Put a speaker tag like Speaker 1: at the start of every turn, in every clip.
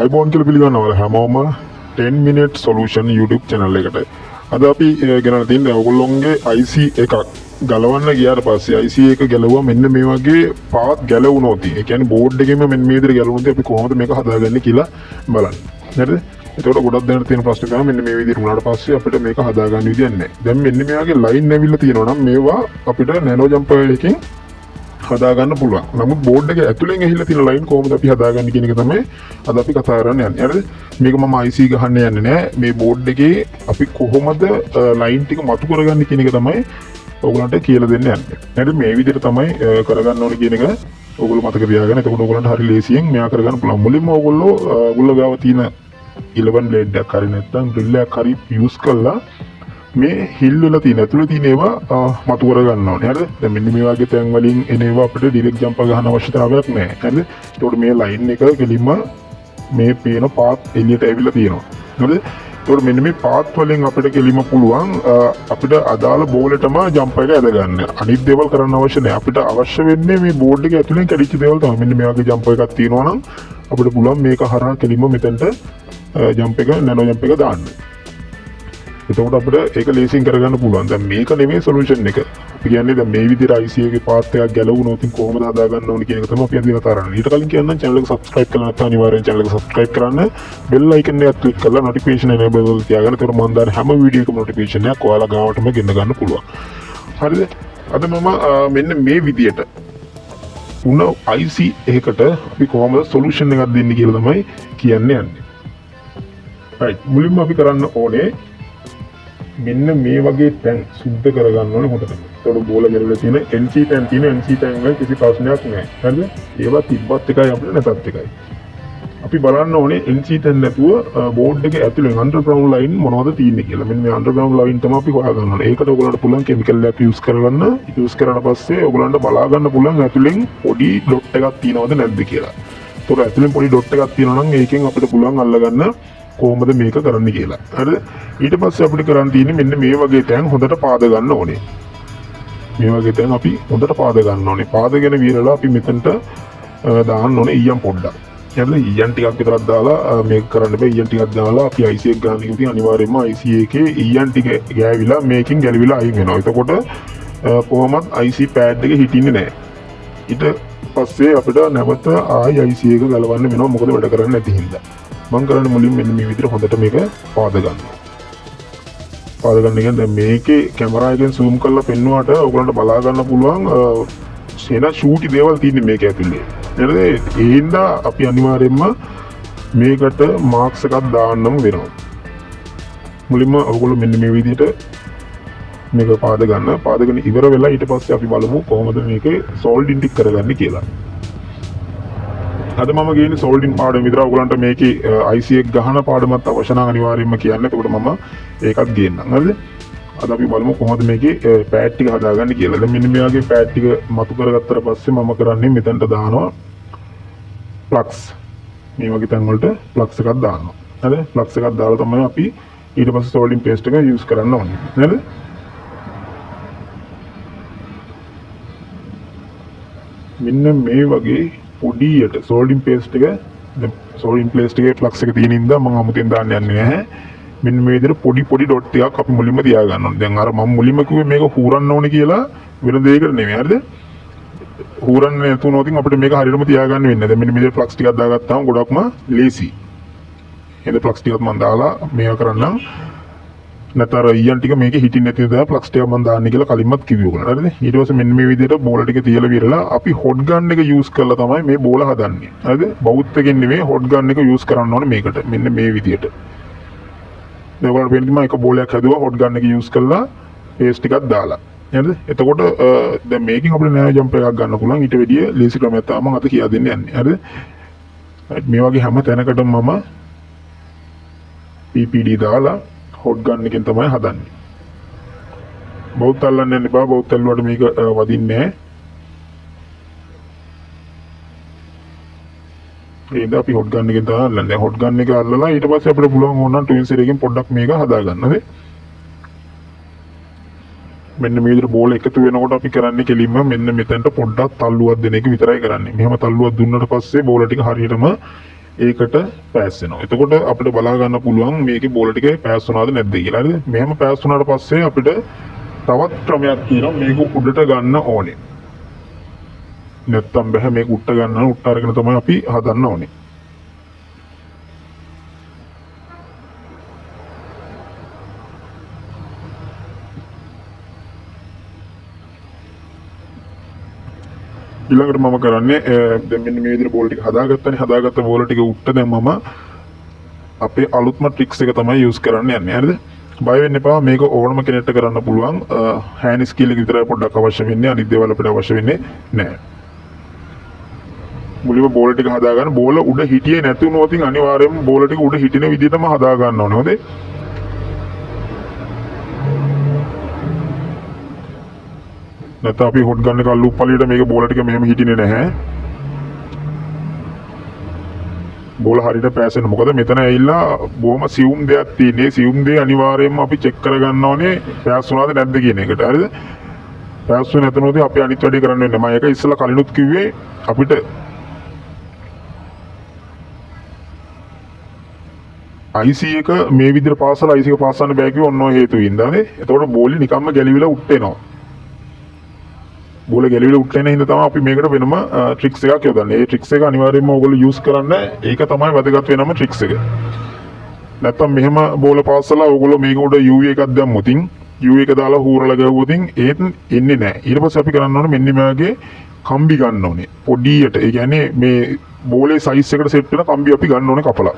Speaker 1: iPhone කියලා පිළිගන්නවා හැමෝම 10 minute solution YouTube channel එකට. අද අපි ගෙනල්ලා තින්නේ ඔයගොල්ලෝගේ IC එකක් ගලවන්න ගියාට පස්සේ IC එක ගැලවුවා මෙන්න මේ වගේ පාත් ගැලවුණොත් ඒ කියන්නේ බෝඩ් එකෙම මෙන්න මේ විදිහට ගැලවුණොත් අපි කොහොමද මේක හදාගන්නේ කියලා බලන්න. හරිද? එතකොට ගොඩක් දෙනෙක් තියෙන ප්‍රශ්න තමයි මෙන්න මේ විදිහට වුණාට පස්සේ අපිට මේක හදාගන්න විදියක් නැහැ. දැන් මෙන්න මේ වගේ ලයින් ඇවිල්ලා තියෙනවා නම් මේවා අපිට නැනෝ ජම්පර් එකකින් හදාගන්න පුළුවන්. නමුත් බෝඩ් එක ඇතුලෙන් ඇහිලා තියෙන ලයින් කොහොමද අපි හදාගන්නේ කියන එක තමයි අද අපි කතා කරන්න යන්නේ. හරිද? මේක මම IC ගහන්න යන්නේ නැහැ. මේ බෝඩ් එකේ අපි කොහොමද ලයින් ටික මතු කරගන්නේ කියන එක තමයි ඔයගලන්ට කියලා දෙන්න යන්නේ. හරිද? මේ විදිහට තමයි කරගන්න ඕනේ කියන එක ඔයගොල්ලෝ මතක තියාගන්න. එතකොට ඔයගලන්ට හරි ලේසියෙන් මෙයා කරගන්න පුළුවන්. මුලින්ම ඔයගොල්ලෝ ගාව තියෙන 11 blade එකක් හරි නැත්නම් drill එකක් හරි use කරලා මේ හිල් වල තියෙන ඇතුළේ තියෙන ඒවා මතු කර ගන්න ඕනේ. හරිද? දැන් මෙන්න මේ වගේ තැන් වලින් එන ඒවා අපිට ඩිරෙක්ට් ජම්පර් ගන්න අවශ්‍යතාවයක් නැහැ. හරිද? ඒකට මේ ලයින් එක කෙලින්ම මේ පේන පාත් එළියට ඇවිල්ලා තියෙනවා. හරිද? ඒකට මෙන්න මේ පාත් වලින් අපිට කෙලින්ම පුළුවන් අපිට අදාළ බෝලෙටම ජම්පර් එක ඇද ගන්න. අනිත් දේවල් කරන්න අවශ්‍ය නැහැ. අපිට අවශ්‍ය වෙන්නේ මේ බෝඩ් එක ඇතුලෙන් කැඩිච්ච දේවල් තමයි. මෙන්න මේ වගේ ජම්පර් එකක් තියෙනවා නම් අපිට පුළුවන් මේක හරහා කෙලින්ම මෙතෙන්ට ජම්ප් එක නැනෝ ජම්ප් එක දාන්න. එතකොට අපිට ඒක ලේසියෙන් කරගන්න පුළුවන්. දැන් මේක නෙමෙයි සොලියුෂන් එක. අපි කියන්නේ දැන් මේ විදිහට IC එකේ පාත් එකක් ගැලවුණොත් කොහොමද හදාගන්න ඕනේ කියන එක තමයි අපි අද කතා කරන්නේ. ඊට කලින් කියන්නම් channel එක subscribe කරලා නැත්නම් අනිවාර්යෙන් channel එක subscribe කරන්න. bell icon එක click කරලා notification enable කරලා තියාගන්න. ඒතකොට මම දාන හැම වීඩියෝ එකම notification එකක් ඔයාලා ගාවටම ගෙන්න ගන්න පුළුවන්. හරිද? අද මම මෙන්න මේ විදිහට උන IC එකකට අපි කොහොමද සොලියුෂන් එකක් දෙන්නේ කියලා තමයි කියන්නේ යන්නේ. right මුලින්ම අපි කරන්න ඕනේ මෙන්න මේ වගේ තැන් සුද්ධ කරගන්න ඕනේ හොඳට. ඒතකොට බෝල ගැලවිලා තියෙන NC තැන් තියෙන NC තැන් වල කිසි ප්‍රශ්නයක් නැහැ. හරිද? ඒවා තිබ්බත් එකයි අපිට නැතත් එකයි. අපි බලන්න ඕනේ NC තැන් නැතුව බෝඩ් එකේ ඇතුලෙන් අන්ඩර්ග්‍රවුන්ඩ් ලයින් මොනවද තියෙන්නේ කියලා. මෙන්න මේ අන්ඩර්ග්‍රවුන්ඩ් ලයින් තමයි අපි හොයාගන්න ඕනේ. ඒකට ඔයගලන්ට පුළුවන් කෙමිකල් එකක් යූස් කරගන්න. යූස් කරාට පස්සේ ඔයගලන්ට බලා ගන්න පුළුවන් ඇතුලෙන් පොඩි ඩොට් එකක් තියෙනවද නැද්ද කියලා. ඒතකොට ඇතුලෙන් පොඩි ඩොට් එකක් තියෙනවා නම් ඒකෙන් අපිට පුළුවන් අල්ලගන්න කොහොමද මේක කරන්න කියලා. හරිද? ඊට පස්සේ අපිට කරන්න තියෙන්නේ මෙන්න මේ වගේ තැන් හොඳට පාද ගන්න ඕනේ. මේ වගේ තැන් අපි හොඳට පාද ගන්න ඕනේ. පාදගෙන විරලා අපි මෙතනට දාන්න ඕනේ ඊයන් පොඩ්ඩක්. හරිද? ඊයන් ටිකක් විතරක් දාලා මේක කරන්න බෑ. ඊයන් ටිකක් දාලා අපි IC එක ගන්න කිව්වොත් අනිවාර්යයෙන්ම IC එකේ ඊයන් ටික ගෑවිලා මේකෙන් ගැලවිලා අයින් වෙනවා. එතකොට කොහොමත් IC pad එක හිටින්නේ නැහැ. ඊට පස්සේ අපිට නැවත ආයි IC එක ගලවන්න වෙනවා. මොකද වැඩ කරන්නේ නැති හින්දා. මම කරන්නේ මුලින් මෙන්න මේ විදිහට හොඳට මේක පාද ගන්නවා. පාද ගන්න කියන්නේ දැන් මේකේ කැමරා එකෙන් zoom කරලා පෙන්නුවාට ඔයගලන්ට බලා ගන්න පුළුවන් සේන ෂූටි දේවල් තියෙන්නේ මේක ඇතුලේ. නේද? ඒ හින්දා අපි අනිවාර්යයෙන්ම මේකට මාක්ස් එකක් දාන්නම වෙනවා. මුලින්ම ඔයගොල්ලෝ මෙන්න මේ විදිහට මේක පාද ගන්න. පාදගෙන ඉවර වෙලා ඊට පස්සේ අපි බලමු කොහොමද මේකේ සෝල්ඩින් ටික කරගන්නේ කියලා. අද මම ගේන්නේ සෝල්ඩින් පාඩම විතර. ඔයගලන්ට මේකේ IC එක ගහන පාඩමත් අවශ්‍ය නම් අනිවාර්යයෙන්ම කියන්න. එතකොට මම ඒකත් ගේන්නම්. හරිද? අද අපි බලමු කොහොමද මේකේ පෑඩ් ටික හදාගන්නේ කියලා. දැන් මෙන්න මේ වගේ පෑඩ් ටික මතු කරගත්තට පස්සේ මම කරන්නේ මෙතනට දානවා ප්ලග්ස්. මේ වගේ තැන් වලට ප්ලග්ස් එකක් දානවා. හරිද? ප්ලග්ස් එකක් දාලා තමයි අපි ඊට පස්සේ සෝල්ඩින් පේස්ට් එක යූස් කරන්න ඕනේ. හරිද? මෙන්න මේ වගේ පොඩියට සෝල්ඩින් පේස්ට් එක සෝල්ඩින් පේස්ට් එකේ ෆ්ලක්ස් එක තියෙන ඉඳන් මම අමුතෙන් දාන්න යන්නේ නැහැ. මෙන්න මේ විදිහට පොඩි ඩොට් ටිකක් අපි මුලින්ම තියා ගන්න ඕනේ. දැන් අර මම මුලින්ම කිව්වේ මේක හූරන්න ඕනේ කියලා වෙන දෙයකට නෙමෙයි. හරිද? හූරන්නේ නැතුනොත් අපිට මේක හරියටම තියාගන්න වෙන්නේ. දැන් මෙන්න මේ විදිහට ෆ්ලක්ස් ටිකක් දාගත්තාම ගොඩක්ම ලේසි. එහෙනම් ෆ්ලක්ස් ටිකක් මම දාලා මේක කරන්නම්. නැතර ඊයන් ටික මේකේ හිටින් නැති නිසා ෆ්ලක්ස් ටික මම දාන්නේ කියලා කලින්මත් කිව්වේ ඔයගොල්ලෝ. හරිද? ඊට පස්සේ මෙන්න මේ විදිහට බෝල ටික තියලා විරලා අපි හොට් ගන් එක යූස් කරලා තමයි මේ බෝල හදන්නේ. හරිද? බවුත් එකෙන් නෙමෙයි හොට් ගන් එක යූස් කරන්න ඕනේ මේකට. මෙන්න මේ විදිහට. දැන් ඔයගොල්ලෝ වෙනදිම එක බෝලයක් හදුවා හොට් ගන් එක යූස් කරලා පේස්ට් ටිකක් දාලා. හරිද? එතකොට දැන් මේකෙන් අපිට නෑ ජම්ප් එකක් ගන්න පුළුවන්. ඊට වැඩිය ලේසි ක්‍රමයක් තමයි මම අද කියා දෙන්න යන්නේ. හරිද? මේ වගේ හැම තැනකටම මම PPD දාලා හොට් ගන් එකෙන් තමයි හදන්නේ. බෞද්ධ අල්ලන්නේ නැහැ බා. බෞද්ධ අල්ලුවට මේක වදින්නේ නැහැ. ඒද අපි හොට් ගන් එකෙන් තමයි අල්ලන්නේ. හොට් ගන් එක අල්ලලා ඊට පස්සේ අපිට පුළුවන් ඕනනම් ට්වින් සෙර් එකෙන් පොඩ්ඩක් මේක හදා ගන්න. හරි? මෙන්න මේ විදිහට බෝල එකතු වෙනකොට අපි කරන්නේ කෙලින්ම මෙන්න මෙතනට පොඩ්ඩක් තල්ලුවක් දෙන එක විතරයි කරන්නේ. මෙහෙම තල්ලුවක් දුන්නට පස්සේ බෝල ටික හරියටම ඒකට පෑස් වෙනවා. එතකොට අපිට බලා ගන්න පුළුවන් මේකේ බෝල ටික පෑස් වුණාද නැද්ද කියලා. හරිද? මෙහෙම පෑස් වුණාට පස්සේ අපිට තවත් ක්‍රමයක් තියෙනවා මේක උඩට ගන්න ඕනේ. නැත්තම් බෑ මේක උඩට ගන්න උඩට අරගෙන තමයි අපි හදන්න ඕනේ. ඊළඟට මම කරන්නේ දැන් මෙන්න මේ විදිහට බෝල් ටික හදාගත්තනේ. හදාගත්ත බෝල් ටික උඩට දැන් මම අපේ අලුත්ම ට්‍රික්ස් එක තමයි යූස් කරන්න යන්නේ. හරිද? බය වෙන්න එපා. මේක ඕනම කෙනෙක්ට කරන්න පුළුවන්. හෑන්ඩ් ස්කිල් එක විතරයි පොඩ්ඩක් අවශ්‍ය වෙන්නේ. අනිත් දේවල් අපිට අවශ්‍ය වෙන්නේ නැහැ. මුලින්ම බෝල් ටික හදාගන්න. බෝල උඩ හිටියේ නැති වුණොත් අනිවාර්යයෙන්ම බෝල ටික උඩ හිටින විදිහටම හදා ගන්න ඕනේ. හොඳේ? නැත්නම් අපි හොට් ගන්න කල්ලු උප්පලියට මේක බෝල ටික මෙහෙම හිටින්නේ නැහැ. බෝල හරියට පෑසෙන්න. මොකද මෙතන ඇවිල්ලා බොහොම සියුම් දෙයක් තියෙන්නේ. සියුම් දේ අනිවාර්යයෙන්ම අපි චෙක් කරගන්න ඕනේ පෑස් වුණාද නැද්ද කියන එකට. හරිද? පෑස් වෙන්නේ නැතනොත් අපි අනිත් වැඩේ කරන්න වෙන්නේ. මම ඒක ඉස්සෙල්ලා කලිනුත් කිව්වේ අපිට IC එක මේ විදිහට පාසලා IC එක පාසන්න බෑ කිව්ව ඔන්න ඔය හේතු වින්දානේ. එතකොට බෝලි නිකම්ම ගැලිවිලා උට් වෙනවා. බෝල ගැලවිලා උට් වෙන හින්දා තමයි අපි මේකට වෙනම ට්‍රික්ස් එකක් යොදන්නේ. ඒ ට්‍රික්ස් එක අනිවාර්යයෙන්ම ඕගොල්ලෝ යූස් කරන්න. ඒක තමයි වැදගත් වෙනම ට්‍රික්ස් එක. නැත්තම් මෙහෙම බෝල පාසලා ඕගොල්ලෝ මේක උඩ UV එකක් දැම්මොතින් UV එක දාලා හූරලා ගහුවොතින් ඒත් එන්නේ නැහැ. ඊට පස්සේ අපි කරන්න ඕනේ මෙන්න මේගේ කම්බි ගන්න ඕනේ. පොඩියට. ඒ කියන්නේ මේ බෝලේ සයිස් එකට සෙට් වෙන කම්බි අපි ගන්න ඕනේ කපලා.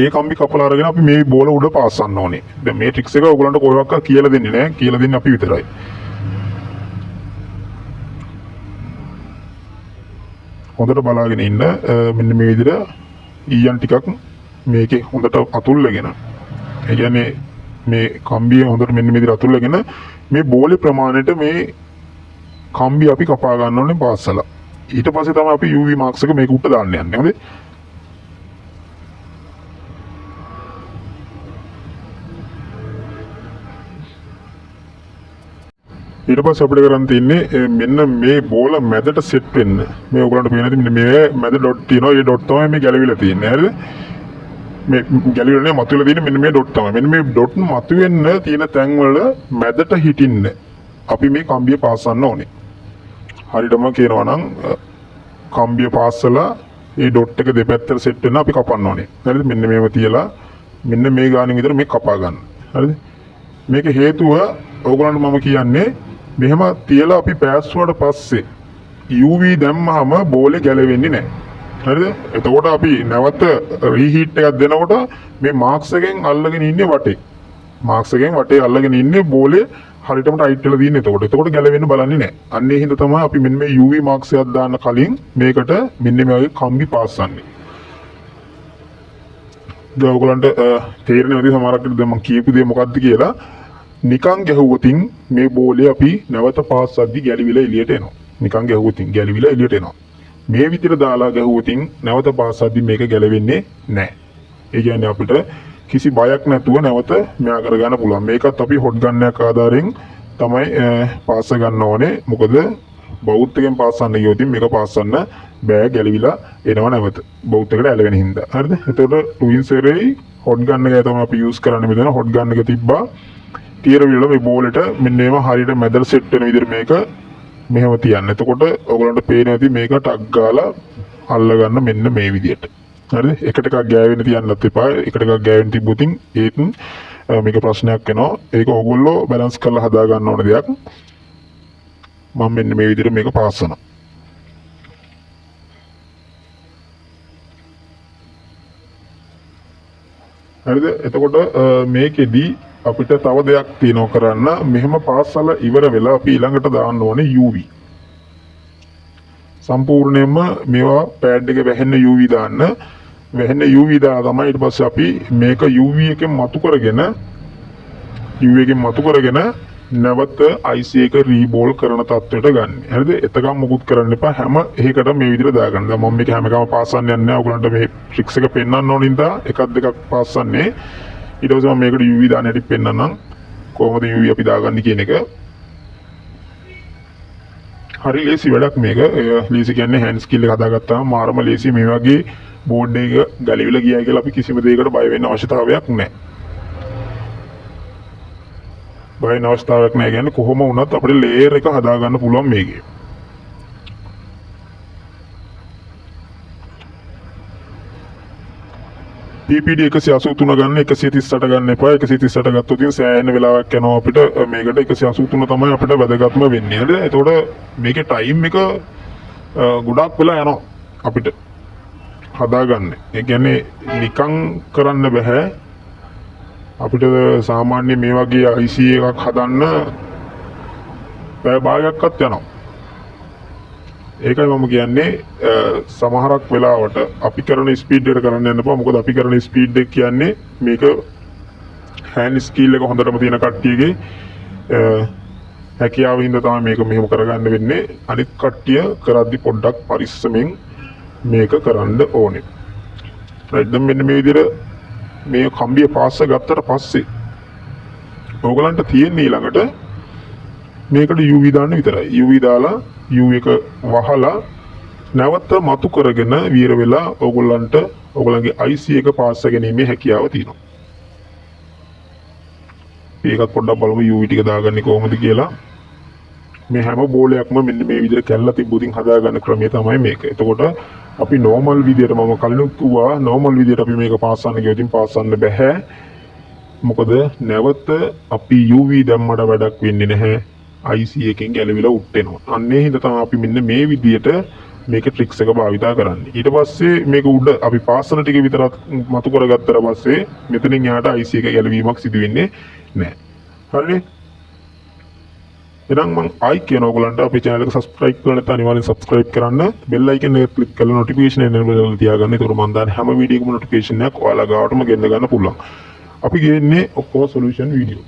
Speaker 1: ඒ කම්බි කපලා අරගෙන අපි මේ බෝල උඩ පාසන්න ඕනේ. දැන් මේ ට්‍රික්ස් එක ඕගොල්ලන්ට කොහොමවත් කියලා දෙන්නේ නැහැ. කියලා දෙන්නේ අපි විතරයි. හොඳට බලාගෙන ඉන්න. මෙන්න මේ විදිහට ඊයන් ටිකක් මේකේ හොඳට අතුල්ලගෙන. ඒ කියන්නේ මේ කම්බිය හොඳට මෙන්න මේ විදිහට අතුල්ලගෙන මේ බෝලේ ප්‍රමාණයට මේ කම්බිය අපි කපා ගන්න ඕනේ පාස්සලා. ඊට පස්සේ තමයි අපි UV මාක්ස් එක මේක උඩට දාන්න යන්නේ. හරිද? ඊට පස්සේ අපිට කරන් තියන්නේ මෙන්න මේ බෝල මැදට සෙට් වෙන්න. මේ ඔයගලන්ට පේන ඇති මෙන්න මේ මැද ඩොට් තියෙනවා. ඒ ඩොට් තමයි මේ ගැලවිලා තියෙන්නේ. හරිද? මේ ගැලවිලා නේ මතුවලා තියෙන්නේ මෙන්න මේ ඩොට් තමයි. මෙන්න මේ ඩොට් මතුවෙන්න තියෙන තැන් වල මැදට හිටින්න අපි මේ කම්බිය පාසන්න ඕනේ. හරියටම කියනවා නම් කම්බිය පාස්සලා ඒ ඩොට් එක දෙපැත්තට සෙට් වෙන්න අපි කපන්න ඕනේ. හරිද? මෙන්න මේව තියලා මෙන්න මේ ගානින් විතර මේ කපා ගන්න. හරිද? මේක හේතුව ඕගලන්ට මම කියන්නේ මෙහෙම තියලා අපි පෑස්සුවාට පස්සේ UV දැම්මහම බෝලේ ගැලවෙන්නේ නැහැ. හරිද? එතකොට අපි නැවත රීහීට් එකක් දෙනකොට මේ මාක්ස් එකෙන් අල්ලගෙන ඉන්නේ වටේ. මාක්ස් එකෙන් වටේ අල්ලගෙන ඉන්නේ බෝලේ හරියටම ටයිට් වෙලා තියෙන්නේ. එතකොට ගැලවෙන්න බලන්නේ නැහැ. අන්න ඒ හින්දා තමයි අපි මෙන්න මේ UV මාක්ස් එකක් දාන්න කලින් මේකට මෙන්න මේ වගේ කම්බි පාස්සන්නේ. දැන් ඕගලන්ට තේරෙන්නේ නැති සමහරක් දැන් මම කියපු දේ මොකක්ද කියලා නිකන් ගැහුවොතින් මේ බෝලේ අපි නැවත පාස්සද්දි ගැලවිලා එළියට එනවා. නිකන් ගැහුවොතින් ගැලවිලා එළියට එනවා. මේ විදිහට දාලා ගැහුවොතින් නැවත පාස්සද්දි මේක ගැලවෙන්නේ නැහැ. ඒ කියන්නේ අපිට කිසි බයක් නැතුව නැවත මෙයා කරගන්න පුළුවන්. මේකත් අපි හොට් ගන්න එක ආධාරයෙන් තමයි පාස්ස ගන්න ඕනේ. මොකද බෞද්ධයෙන් පාස්සන්න ගියොතින් මේක පාස්සන්න බෑ ගැලවිලා එනවා නැවත. බෞද්ධයකට ඇලවෙන හින්දා. හරිද? එතකොට ටුයින් සෙරේ හොට් ගන්න එක තමයි අපි යූස් කරන්නේ. මෙතන හොට් ගන්න එක තිබ්බා. තියර විල මේ බෝලට මෙන්න මේව හරියට මැදට සෙට් වෙන විදිහට මේක මෙහෙම තියන්න. එතකොට ඔයගලන්ට පේන ඇති මේක ටක් ගාලා අල්ල ගන්න මෙන්න මේ විදිහට. හරිද? එකට එකක් ගෑවෙන්න තියන්නත් එපා. එකට එකක් ගෑවෙන්න තිබ්බොතින් ඒත් මේක ප්‍රශ්නයක් වෙනවා. ඒක ඕගොල්ලෝ බැලන්ස් කරලා හදා ගන්න ඕන දෙයක්. මම මෙන්න මේ විදිහට මේක පාස්සනවා. හරිද? එතකොට මේකෙදී අපිට තව දෙයක් තියෙනවා කරන්න. මෙහෙම පාස්සල ඉවර වෙලා අපි ඊළඟට දාන්න ඕනේ UV. සම්පූර්ණයෙන්ම මේවා පෑඩ් එකේ වැහෙන්න UV දාන්න. වැහෙන්න UV දාලා තමයි ඊට පස්සේ අපි මේක UV එකෙන් මතු කරගෙන නැවත IC එක රීබෝල් කරන තත්ත්වයට ගන්න. හරිද? එතකම් මුකුත් කරන්න එපා. හැම එකකටම මේ විදිහට දාගන්න. දැන් මම මේක හැම එකම පාස්සන්න යන්නේ නැහැ. ඔයගලන්ට මේ ට්‍රික්ස් එක පෙන්වන්න ඕන නිසා එකක් දෙකක් පාස්සන්නේ. ඊට පස්සේ මම මේකට UV දාන්න හැටි පෙන්නන්නම්. කොහොමද UV අපි දාගන්නේ කියන එක. හරි ලේසි වැඩක් මේක. ලේසි කියන්නේ හෑන්ඩ් ස්කිල් එක හදාගත්තාම මාරම ලේසි. මේ වගේ බෝඩ් එක ගලවිලා ගියා කියලා අපි කිසිම දෙයකට බය වෙන්න අවශ්‍යතාවයක් නැහැ. බය වෙන්න අවශ්‍යතාවයක් නැහැ කියන්නේ කොහොම වුණත් අපිට ලේයර් එක හදා ගන්න පුළුවන් මේකේ. PPD 183 ගන්න 138 ගන්න එපා. 138 ගත්තොත් ඉතින් සෑහෙන වෙලාවක් යනවා අපිට මේකට 183 තමයි අපිට වැදගත්ම වෙන්නේ. හරිද? එතකොට මේකේ ටයිම් එක ගොඩක් වෙලා යනවා අපිට හදාගන්න. ඒ කියන්නේ නිකන් කරන්න බෑ. අපිට සාමාන්‍ය මේ වගේ IC එකක් හදන්න පැය භාගයක්වත් යනවා. ඒකයි මම කියන්නේ සමහරක් වෙලාවට අපි කරන ස්පීඩ් එකට කරන්න යන්න එපා. මොකද අපි කරන ස්පීඩ් එක කියන්නේ මේක හෑන්ඩ් ස්කිල් එක හොඳටම තියෙන කට්ටියගේ හැකියාව හින්දා තමයි මේක මෙහෙම කරගන්න වෙන්නේ. අනිත් කට්ටිය කරද්දි පොඩ්ඩක් පරිස්සමෙන් මේක කරන්න ඕනේ. රයිට් දැන් මෙන්න මේ විදිහට මේ කම්බිය පාස්ස ගත්තට පස්සේ ඕගලන්ට තියෙන ඊළඟට මේකට UV දාන්න විතරයි. UV දාලා U එක වහලා නැවත මතු කරගෙන වීර වෙලා ඕගොල්ලන්ට ඕගොල්ලන්ගේ IC එක පාස් ගැනීමේ හැකියාව තියෙනවා. ඒකත් පොඩ්ඩක් බලමු UV ටික දාගන්නේ කොහොමද කියලා. මේ හැම බෝලයක්ම මෙන්න මේ විදිහට කැල්ලා තිබ්බුතින් හදාගන්න ක්‍රමය තමයි මේක. එතකොට අපි නෝමල් විදිහට මම කලින් කිව්වා නෝමල් විදිහට අපි මේක පාස්සන්න ගියොත් පාස්සන්න බෑ. මොකද නැවත අපි UV දැම්මට වැඩක් වෙන්නේ නැහැ. IC එකෙන් ගැලවිලා උට්ටෙනවා. අන්නේ හින්දා තමයි අපි මෙන්න මේ විදිහට මේක ට්‍රික්ස් එක භාවිතා කරන්නේ. ඊට පස්සේ මේක උඩ අපි පාස්සන ටික විතරක් මතු කරගත්තට පස්සේ මෙතනින් එහාට IC එක ගැලවීමක් සිදු වෙන්නේ නැහැ. හරිනේ? එහෙනම් මම ආයි කියන ඕගලන්ට අපේ channel එක subscribe කරලා නැත්නම් අනිවාර්යෙන් subscribe කරන්න. bell icon එක click කරලා notification enable කරලා තියාගන්න. ඒතකොට මම දාන හැම වීඩියෝ එකකම notification එකක් ඔයාලා ගාවටම ගෙන්න ගන්න පුළුවන්. අපි ගේන්නේ ඔක්කොම solution video.